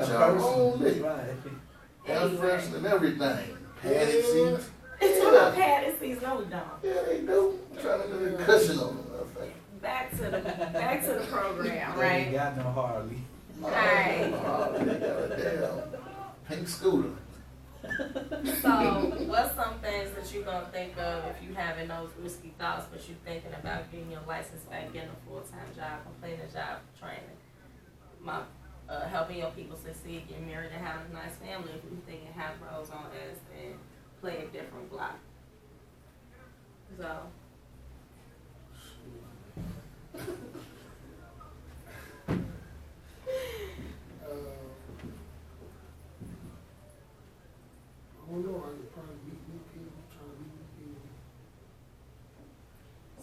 got your own liquor. Right. Air freshener and everything. Padded seats. It's about padded seats, no we don't. Yeah, they do. I'm trying to do the cushion on them. Back to the program, They ain't right? got no Harley. Alright. They got a damn pink scooter. So, what's some things that you gonna think of if you having those risky thoughts, but you thinking about getting your license back, getting a full-time job, completing a job, training, helping your people succeed, getting married and having a nice family? If you thinking have roles on us and play a different block. So. I don't know, I could probably meet new people, try to meet new people.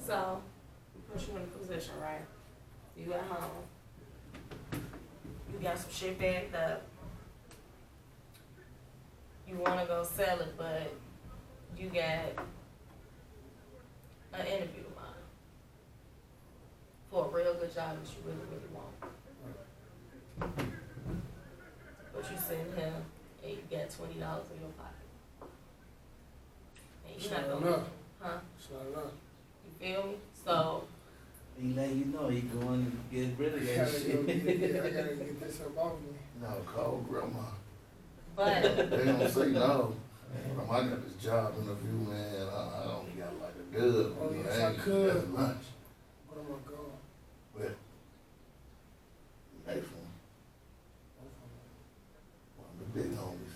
So, we put you in a position, right? You at home. You got some shit backed up. You wanna go sell it, but you got an interview tomorrow for a real good job that you really, really want. But you sitting here and you got $20 in your pocket. And It's you're not not gonna, enough. huh? It's not enough. You feel me? So, He let you know he going to get rid of I that gotta shit. I gotta get this up off me. No, call grandma. but They don't say no. I got this job interview, man. I don't got like a good Oh, one. yes, I I ain't could. got lunch. What am I going? But next one, one of the big homies.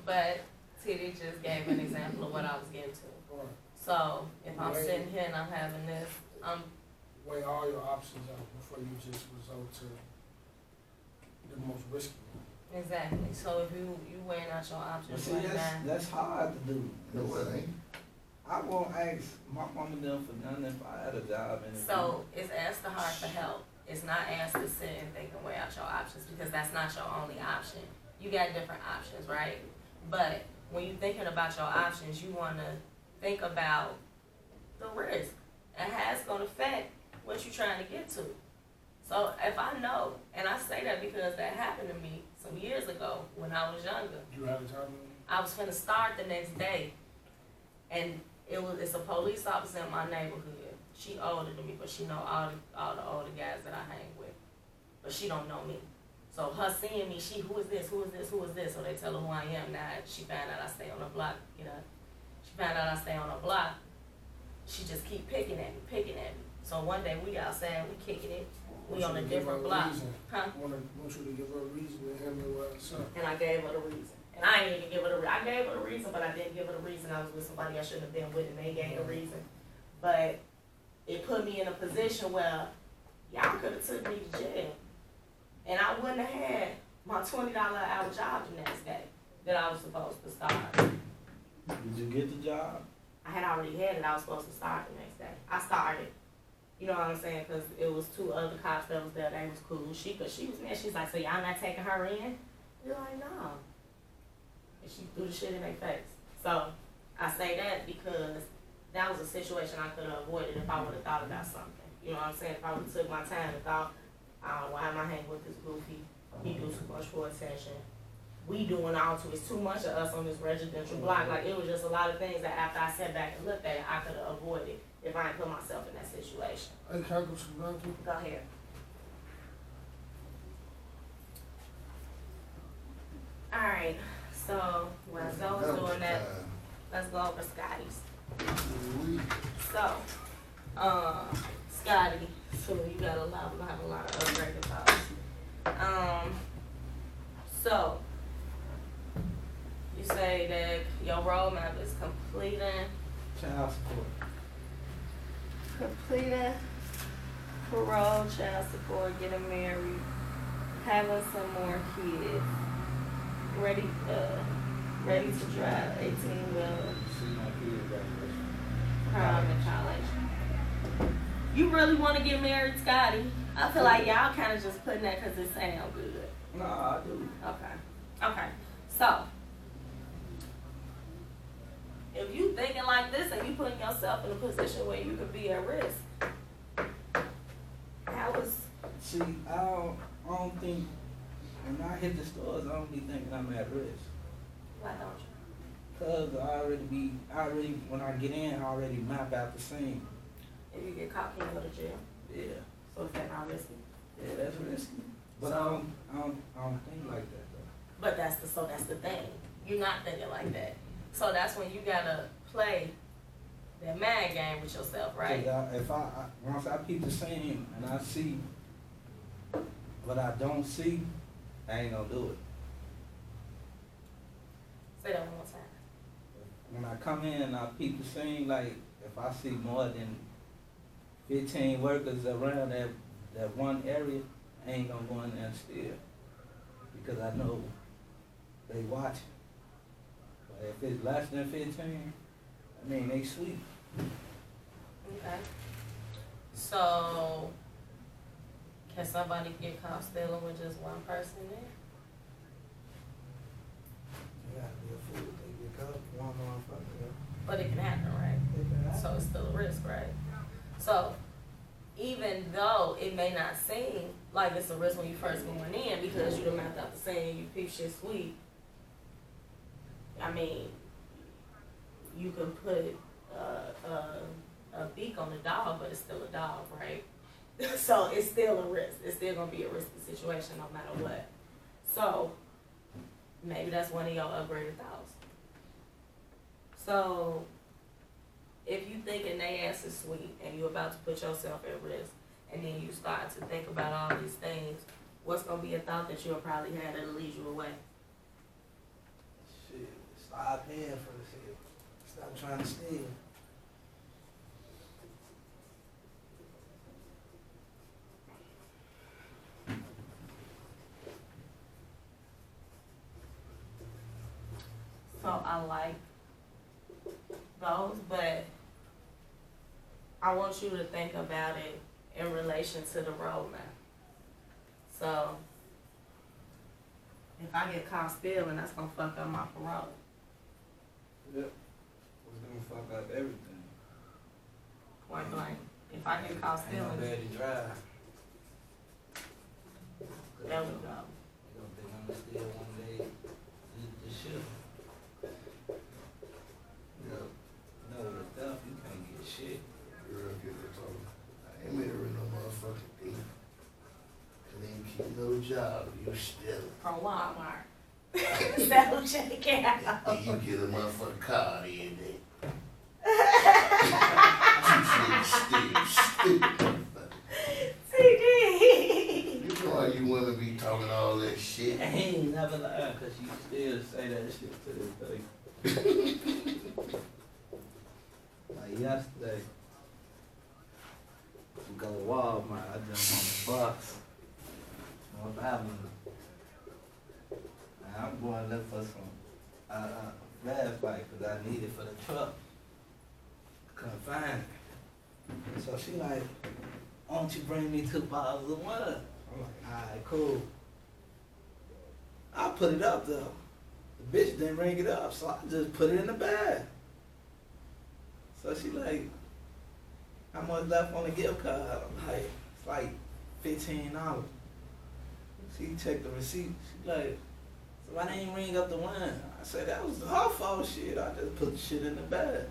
But Titty just gave an example of what I was getting to. Right. So if I'm sitting here and I'm having this, Weigh all your options out before you just resort to the most risky one. exactly. So if you weighing out your But options see, right now, that's hard to do. No, it ain't. I won't ask my mama them for nothing if I had a job and so it's ask the heart for help. It's not ask to sit and think and weigh out your options because that's not your only option. You got different options, right? But when you're thinking about your options, you want to think about the risk and how it's going to affect what you're trying to get to. So if I know, and I say that because that happened to me some years ago when I was younger. You had a job interview? I was finna start the next day, and it's a police officer in my neighborhood. She older than me, but she know all the older guys that I hang with, but she don't know me. So her seeing me, who is this? So they tell her who I am. Now she found out I stay on the block. She found out I stay on the block. She just keep picking at me. So one day we outside, we kicking it. We on a different block, huh? Want you to give her a reason to handle what's up. And I gave her the reason. And I ain't even give her the reason. I gave her the reason, but I didn't give her the reason. I was with somebody I shouldn't have been with, and they gave the reason. But it put me in a position where y'all could have took me to jail. And I wouldn't have had my $20 an hour job the next day that I was supposed to start. Did you get the job? I had already had it. I was supposed to start the next day. I started. You know what I'm saying? Because it was 2 other cops that was there. They was cool. She was mad. She's like, so y'all not taking her in? You're like, no. And she threw the shit in their face. So I say that because that was a situation I could have avoided if I would have thought about something. You know what I'm saying? If I would have took my time and thought, why am I hanging with this goofy? He do too much for attention. We doing all too. It's too much of us on this residential block. Like, it was just a lot of things that after I sat back and looked at it, I could have avoided if I ain't put myself in that situation. Hey, can I go to the bathroom? Go ahead. Alright, so while Zoe's doing that, let's go over Scotty's. So, Scotty, so you got a lot of upgraded thoughts. So you say that your roadmap is completing parole, child support, getting married, having some more kids, ready to drive 18-wheeler, prom and college. You really want to get married, Scotty? I feel like y'all kind of just putting that because it sounds good. No, I do. Okay. So, if you thinking like this and you putting yourself in a position where you could be at risk, see, I don't think, when I hit the stores, I don't be thinking I'm at risk. Why don't you? Cause when I get in, I already map out the scene. If you get caught, can you go to jail? Yeah, So is that not risky? yeah, that's risky. But So- I don't think like that though. But that's the thing. You're not thinking like that. So that's when you gotta play that mind game with yourself, right? If once I peep the scene and I see what I don't see, I ain't gonna do it. Say that one more time. When I come in and I peep the scene, like if I see more than 15 workers around that one area, I ain't gonna go in there and steal because I know they watching. But if it's less than 15, I mean they sweet. Okay. So, can somebody get caught stealing with just one person there? They gotta be a fool if they get caught. One motherfucker. But it can happen, right? So it's still a risk, right? So, even though it may not seem like it's a risk when you first going in because you done mapped out the scene, you peep shit sweet, I mean, you can put a beak on the dog, but it's still a dog, right? So it's still a risk. It's still gonna be a risky situation no matter what. So maybe that's one of your upgraded thoughts. So if you thinking they ass is sweet and you about to put yourself at risk, and then you start to think about all these things, what's gonna be a thought that you'll probably have that'll lead you away? Shit, stop paying for the shit. Stop trying to steal. So I like those, but I want you to think about it in relation to the roadmap. So if I get caught stealing, that's gonna fuck up my parole. Yep. It's gonna fuck up everything. Point blank. If I get caught Ain't no stealing, bad to drive. there we go. You gonna think I'm gonna steal one day the shit. Yeah, No, the stuff you can't get shit. girl, get it told. I ain't married no motherfucking thief. And then keep no job, you still. From Walmart. Sell check out. And you get a motherfucking car every day. You stupid. CD. You know how you women be talking all that I shit. ain't never lied, cause you still say that shit to this day. Like yesterday, we go to Walmart, I jump on the bus, North Avenue. And I'm going to look for some flashlight, cause I need it for the truck. Couldn't find it. So she like, why don't you bring me 2 bottles of water? I'm like, alright, cool. I put it up though. The bitch didn't ring it up, so I just put it in the bag. So she like, how much left on the gift card? I'm like, it's like $15. She checked the receipt. She like, so why didn't you ring up the wine? I said, that was her fault, shit. I just put the shit in the bag.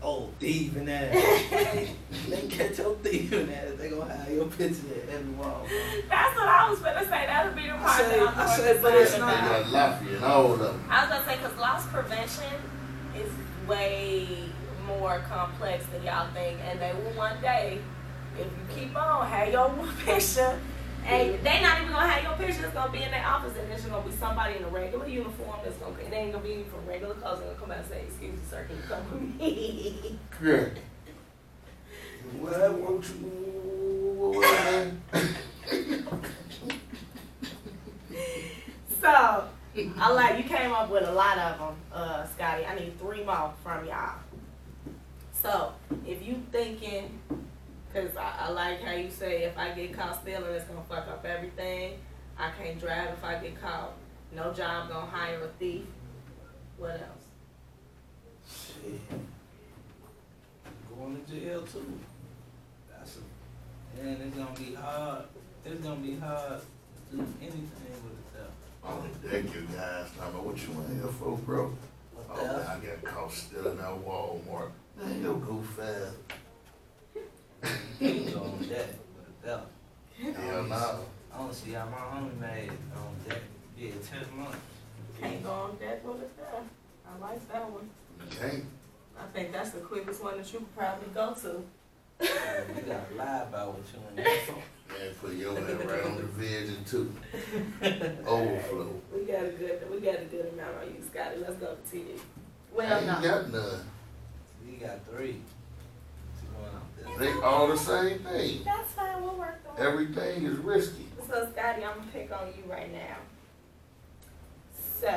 Oh, thieving ass. They catch your thieving ass. They gonna have your picture at every wall. That's what I was gonna say. That would be the part that I'm I more said, but it's concerned They about. got Lafayette and all of them. I was gonna say, cause loss prevention is way more complex than y'all think, and they will one day, if you keep on, have your picture, and they not even gonna have your picture. It's gonna be in their office, and there's gonna be somebody in a regular uniform that's gonna. It ain't gonna be from regular clothes. They're gonna come out and say, "Excuse me, sir, can you come with me?" Yeah. Well, won't you, man? So, I like you came up with a lot of them, Scotty. I need 3 more from y'all. So, if you thinking, cause I like how you say if I get caught stealing, it's gonna fuck up everything. I can't drive if I get caught. No job gonna hire a thief. What else? Shit. Going to jail too. And it's gonna be hard it's gonna be hard to do anything with it though. Oh, thank you guys. I know what you want here for, bro. What Oh, the man, hell? I got caught stealing that Walmart. Man, you go fast. You go on that with a belt. Hell no. I don't see how my homie made on that. Yeah, 10 months. Can't go on deck with it there. I like that one. You can't. I think that's the quickest one that you could probably go to. You gotta lie about what you in there for. Man, put your head right on the vision too. Overflow. We got a good amount on you, Scotty. Let's go to TV. I Well, ain't no. got none. You got 3. What's going on They all the same thing. That's fine. We'll work on it. Everything is risky. So, Scotty, I'm gonna pick on you right now. So,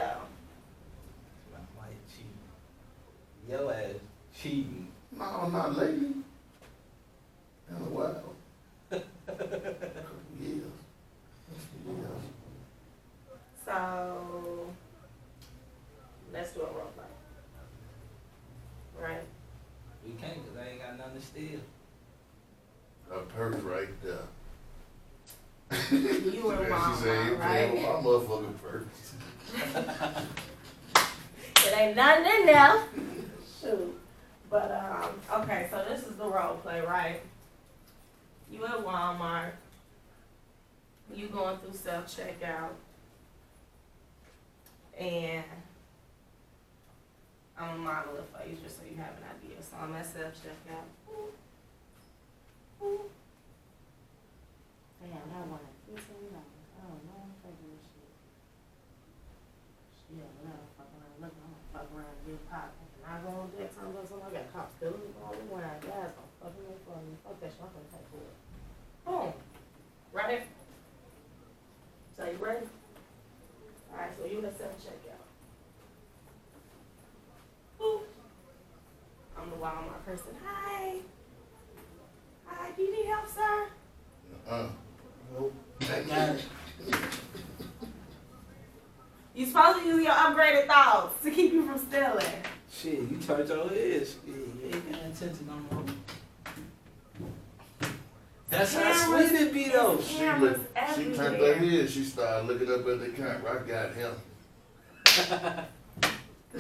My wife cheating. Your ass cheating. No, I'm not lady. In a while. Years. Years. so let's do a role play. Right? We can't because I ain't got nothing to steal. A purse right there. You and Mama, She said, right? my motherfucking purse. It ain't nothing in there. Shoot. But okay, so this is the role play, right? You at Walmart. You going through self checkout. And I'm gonna model it for you just so you have an idea. So I'm at self checkout. Damn, that one $15. Oh no, I'm taking this shit. Shit, no, fuck around. Look, I'm gonna fuck around and get popped. And I go on that time, I got caught stealing all the wine. Guys, don't fucking make fun of me. Fuck that shit, I'm gonna take for it. Boom. Right? So you ready? Alright, so you at self checkout. Boop. I'm the Walmart person. Hi. Hi, do you need help, sir? Nope. I got it. You supposed to use your upgraded thoughts to keep you from stealing. Shit, you turned your head. Shit, you ain't paying attention no more. That's how Cameras- sweet it be though. She Cameras turned her everywhere. head. She started looking up at the camera. I got him.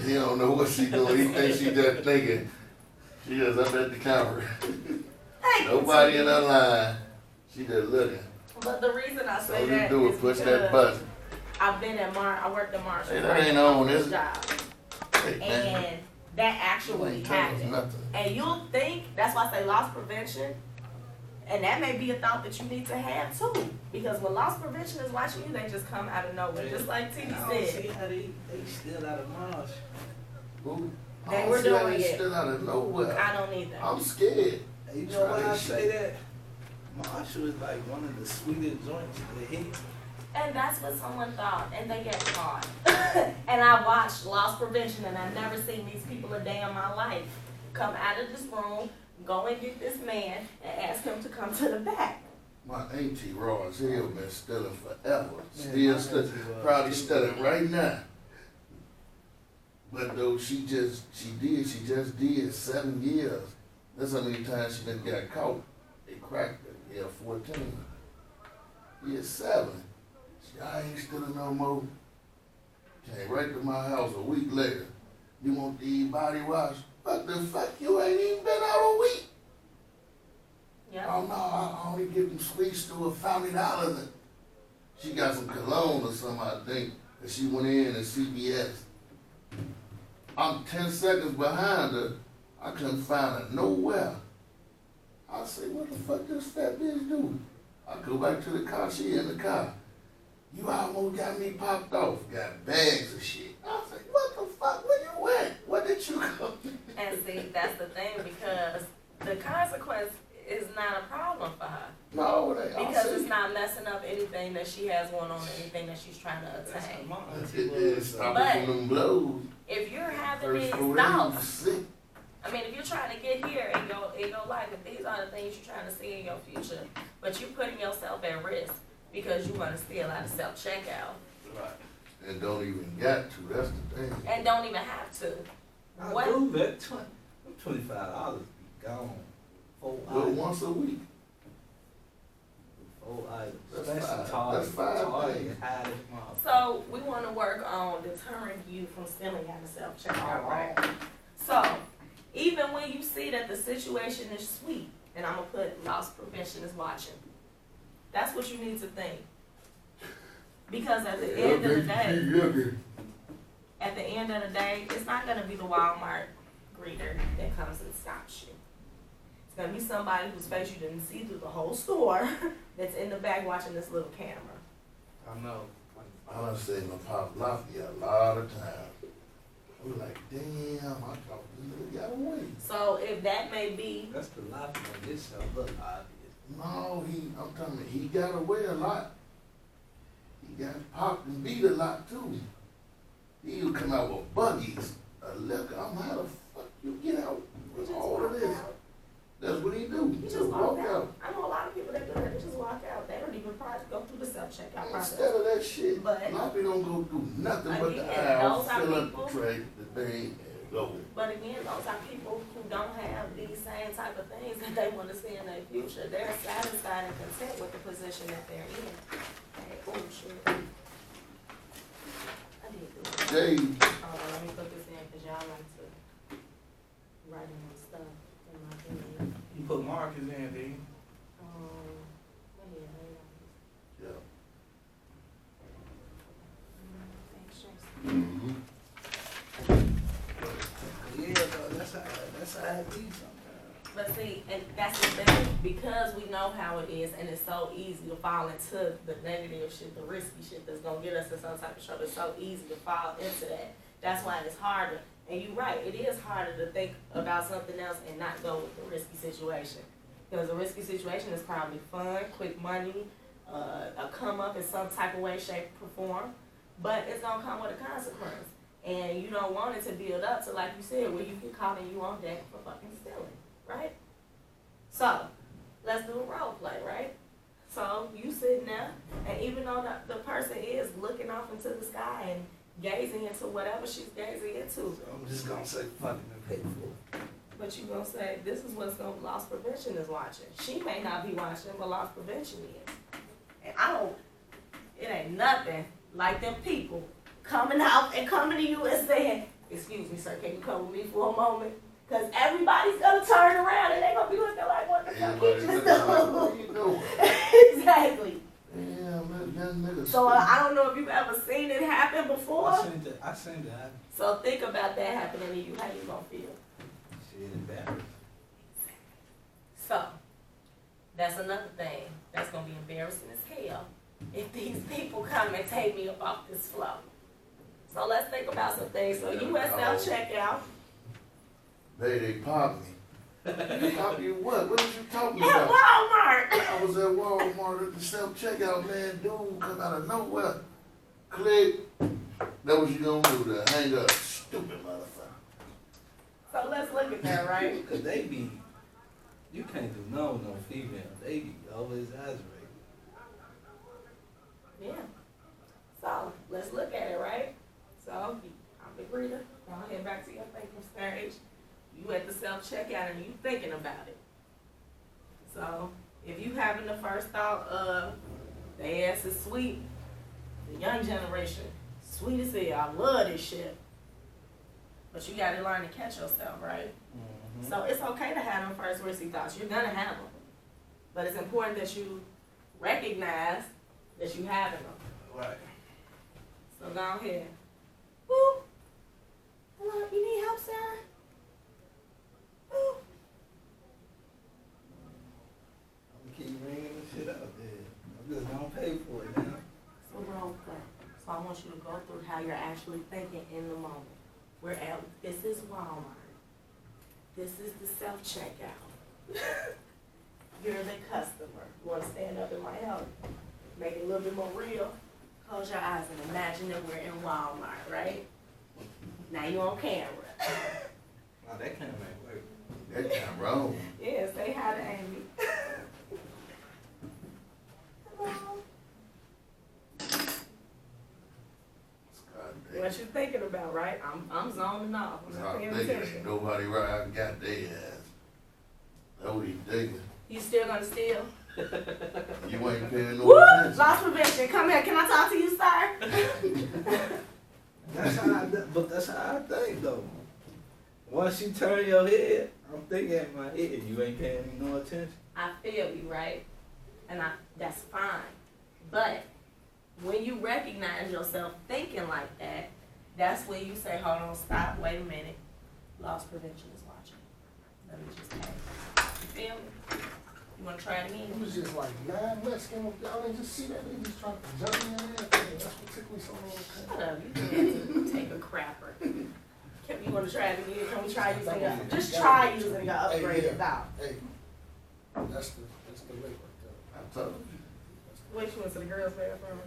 He don't know what she doing. He thinks she just thinking. She just up at the camera. Thank you, Nobody in T. her line. She just looking. But the reason I So say you that do is it. Push that because button. I've been at I worked at Marshall. Hey, that ain't on, is it? job. Hey, man. And that You actually ain't telling us happened. nothing. And you'll think, that's why I say loss prevention, and that may be a thought that you need to have too. Because when loss prevention is watching you, they just come out of nowhere. Just like T I don't said. see how they steal out of Mars. Who? They I don't were see how doing they it. Still out of nowhere. I don't either. I'm scared. You know why I Try say that? Marshall is like one of the sweetest joints to hit. And that's what someone thought, and they get caught. And I watched loss prevention, and I've never seen these people a day in my life come out of this room, go and get this man, and ask him to come to the back. My auntie Ross Hill been stealing forever. Man, Still my stealing. auntie was Probably too. stealing right now. But though she just did 7 years. That's how many times she done got caught. They cracked her. Yeah, 14. Yeah, 7. I ain't stealing no more. Came right to my house a week later. You want the body wash? What the fuck? You ain't even been out a week. Yep. Oh no, I only give them sweet store $50. She got some cologne or something, I think, and she went in at CVS. I'm 10 seconds behind her. I couldn't find her nowhere. I say, what the fuck this fat bitch do? I go back to the car, she in the car. You almost got me popped off. Got bags of shit. I was like, what the fuck? Where you at? What did you come? And see, that's the thing, because the consequence is not a problem for her. No, it ain't. Because it's not messing up anything that she has going on, anything that she's trying to That's how attain. my It auntie is was. stopping from them blows. If you're having First these 4 days, you thoughts, sick. I mean, if you're trying to get here in your life, if these are the things you're trying to see in your future, but you're putting yourself at risk because you want to steal out of self-checkout Right. And don't even got to. That's the thing. and don't even have to. I What? do that. $25 be gone. 4 But hours. once a week. 4 Whole item, That's especially fine. Target. That's fine. Target, hide it, mom. So we wanna work on deterring you from stealing at a self-checkout, right? So, even when you see that the situation is sweet, and I'm gonna put loss prevention is watching, that's what you need to think. Because at the end of the day, it's not gonna be the Walmart greeter that comes and stops you. It's gonna be somebody whose face you didn't see through the whole store that's in the back watching this little camera. I know. I done seen my pop Lafayette a lot of times. I was like, damn, I thought this nigga got away. So if that may be, That's the life of this show. Look obvious. No, I'm telling you, he got away a lot. He got popped and beat a lot too. He would come out with buggies, a liquor. I'm how the fuck you get out he with just all of walk this? out. That's what he do. He just walk out. I know a lot of people that do that. They just walk out. They don't even probably go through the self-checkout process. Instead of that shit, But- a lot of people don't go through nothing but the Again, aisle, those are fill up people- the tray, the thing, and go. But again, those are people who don't have these same type of things that they want to see in their future. They're satisfied and content with the position that they're in. Hey, oh shit. I did do it. Jay, Hold on, let me put this in because y'all like to write in my stuff in my thing. You put markers in, D. Wait, yeah. thanks, Mm-hmm. Yeah, bro, that's how it be sometimes. But see, and that's the thing, because we know how it is, and it's so easy to fall into the negative shit, the risky shit that's gonna get us in some type of trouble. It's so easy to fall into that. That's why it's harder. And you're right, it is harder to think about something else and not go with the risky situation. Because a risky situation is probably fun, quick money, a come up in some type of way, shape, or form, but it's gonna come with a consequence. And you don't want it to build up to, like you said, where you get caught and you on deck for fucking stealing, right? So, let's do a role play, right? So, you sitting there, and even though the person is looking off into the sky and gazing into whatever she's gazing into, So I'm just gonna say fucking and pay for it. but you gonna say, this is what's gonna, loss prevention is watching. She may not be watching, but loss prevention is. And it ain't nothing like them people coming out and coming to you and saying, excuse me, sir, can you come with me for a moment? Because everybody's gonna turn around and they gonna be looking like, what the fuck Everybody you just looking like, do? what you doing? Exactly. Damn, that young nigga. So I don't know if you've ever seen it happen before. I seen that. So think about that happening to you, how you gonna feel? Shit, embarrassed. So, that's another thing that's gonna be embarrassing as hell if these people come and take me up off this floor. So let's think about some things. So you at self-checkout. They popped me. Pop you what? What are you talking At about? Walmart. I was at Walmart at the self-checkout, man. Dude come out of nowhere. Click. That what you gonna do to hang up. Stupid motherfucker. So let's look at that, right? Cause they be, you can't do no female. They be always exaggerating. Yeah. So let's look at it, right? So I'm the greeter. I'll head back to your thinking stage. You at the self-checkout and you thinking about it. So if you having the first thought of the ass is sweet, the young generation, sweet as hell, I love this shit. But you gotta learn to catch yourself, right? Mm-hmm. So it's okay to have them first risky thoughts. You're gonna have them. But it's important that you recognize that you having them. Right. So go ahead. Woo. Hello, you need help, sir? Woo. I'm gonna keep ringing this shit out there. I'm just gonna pay for it now. So role play. So I want you to go through how you're actually thinking in the moment. We're at, this is Walmart. This is the self-checkout. You're the customer. You want to stand up and my help? Make it a little bit more real. Close your eyes and imagine that we're in Walmart, right? Now you on camera. Oh, that kind of ain't work. That kind wrong. Yeah, say hi to Amy. Hello. God damn. What you thinking about, right? I'm zoning off. I'm not I'm paying thinking attention. ain't nobody right. I got their ass. That what he thinking. You still gonna steal? You ain't paying no Woo! attention. Loss prevention. Come here. Can I talk to you, sir? But that's how I think though. Once you turn your head, I'm thinking in my head, you ain't paying me no attention. I feel you, right? And that's fine. But when you recognize yourself thinking like that, that's when you say, hold on, stop, wait a minute. Loss prevention is watching. Let me just pay. You feel me? You wanna try it It again? was just like 9 Mexicans, y'all didn't just see that, they just trying to jump me in there, that's what took me so long. Shut up, you need to take a crapper. You wanna try it again? Can we try using your, just try using your upgraded valve. Hey, that's the link right I told you. Wait, you went to the girls' bathroom?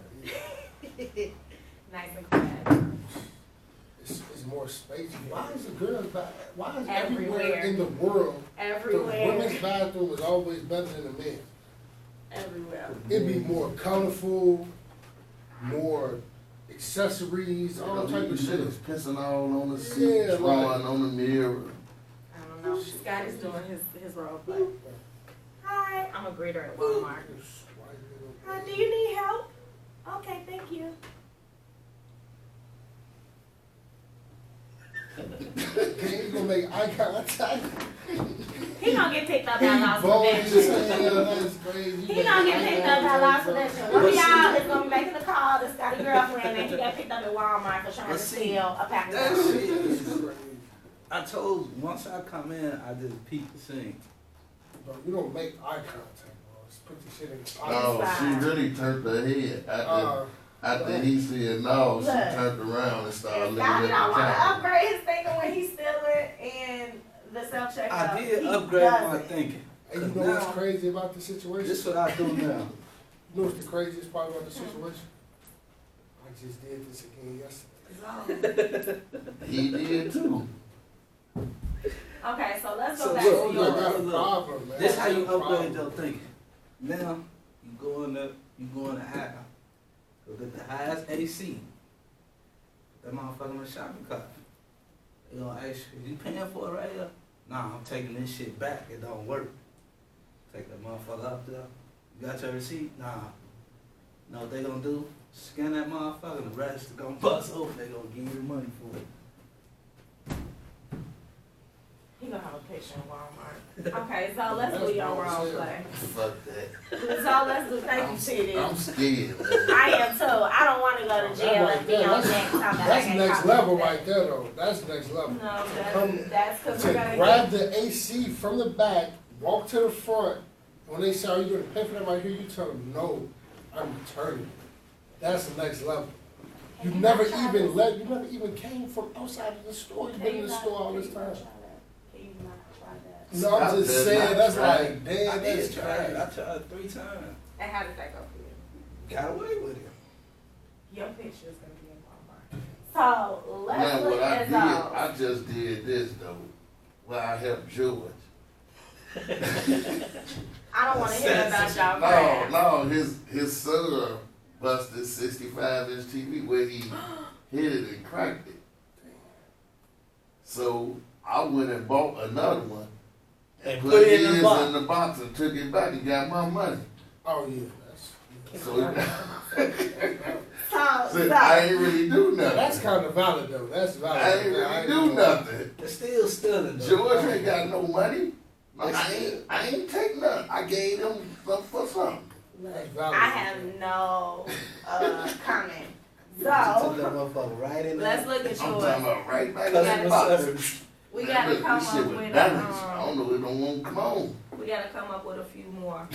there. Nice and quiet. It's more space. Why is the girls' bathroom, why is Everywhere. everywhere in the world, the Everywhere. women's bathroom is always better than the men's? Everywhere. It'd be more colorful, more accessories, all type of shit. Niggas pissing all on the seat, Yeah, drawing like- on the mirror. I don't know. Scott is doing his role play. Hi, I'm a greeter at Walmart. Hi, do you need help? Okay, thank you. He gonna make eye contact. He gonna get picked up by loss Bold as prevention. hell, that's crazy. He gonna get picked up by loss prevention. One of y'all is gonna be making a call to Scotty girlfriend and he got picked up at Walmart for trying to But see, steal a pack That of shit is, I told you, once I come in, I just peep the scene. Bro, you don't make eye contact, bro. Just put the shit in the No, pocket. she really turned her head. After he said no, she Look. turned around and started And looking Scotty at don't the wanna camera. upgrade his thinking when he's stealing and the self-checkout. I did He upgrade my doesn't. thinking. And you 'Cause know what's now, crazy about the situation? this what I do now. You know what's the craziest part about the situation? I just did this again yesterday. He did too. Okay, so let's go So back look, to You yours. got a problem, man. This how you I got a upgrade problem. your thinking. Now, you go in the aisle, go get the highest AC. That motherfucker in the shopping cart. They gonna ask you, you paying for it right here? Nah, I'm taking this shit back. It don't work. Take that motherfucker up there. You got your receipt? Nah. Know what they gonna do? Scan that motherfucker and the rest gonna bust open. They gonna give you the money for it. He gonna have a picture in Walmart. Okay, so let's do your role play. Fuck that. So let's do, thank you, Chitty. I'm scared, man. I am too. I don't wanna go to jail That and be right on there, next time that I That's get next caught level with that. right there, though. That's next level. No, Come that's cause we're To gonna grab get, the AC from the back, walk to the front. When they say, are you gonna pay for that right here? You tell them, no, I'm returning. That's the next level. You Can never not try even this? you never even came from outside of the store. You've Can been you in the not- store all can this you not time. try that? Can you not try that? No, I'm I just did saying, not that's try. like, I damn, did that's try it. I crazy. tried 3 times. And how did that go for you? Got away with it. Your picture is gonna be in Walmart. So, let's Now, look what I at did, those. I just did this though. Well, I helped George. I don't wanna hear about y'all No, crap. no, his son busted 65-inch TV where he hit it and cracked it. So I went and bought another one And put put it in his the box. in the box and took it back and got my money. Oh, yeah, So, So, so I ain't really do nothing. that's kind of valid, though. That's valid. I ain't really do nothing. It's still stealing though. George ain't got no money. I ain't take nothing. I gave him some for something. That's valid. I have no comment. You took that So, motherfucker right in let's there. look at I'm talking yours. about right back in gotta that Customer box. service. We gotta Look, come this up shit was with damaged. I don't know. It don't want to come on. we gotta come up with a few more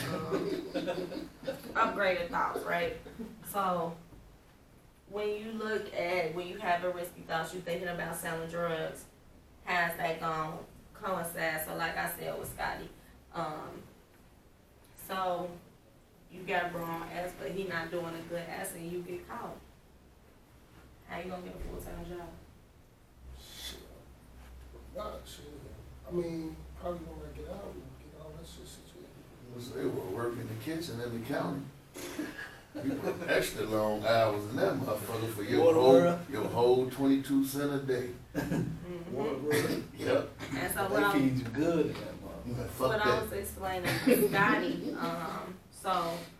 upgraded thoughts, right? So, when you look at when you have a risky thoughts, you're thinking about selling drugs. How's that gonna coincide? So, like I said with Scotty, so you got a wrong ass, but he not doing a good ass, and you get caught. How you gonna get a full-time job? Shit. Nah, shit. I mean, probably when I get out and get all that shit situated. They were working in the kitchen in the county. You put extra long hours in that motherfucker for your whole 22 cents a day. Mm-hmm. Yep. And so They what I'm feed you good in that motherfucker. Fuck what I that. was explaining to Scotty, So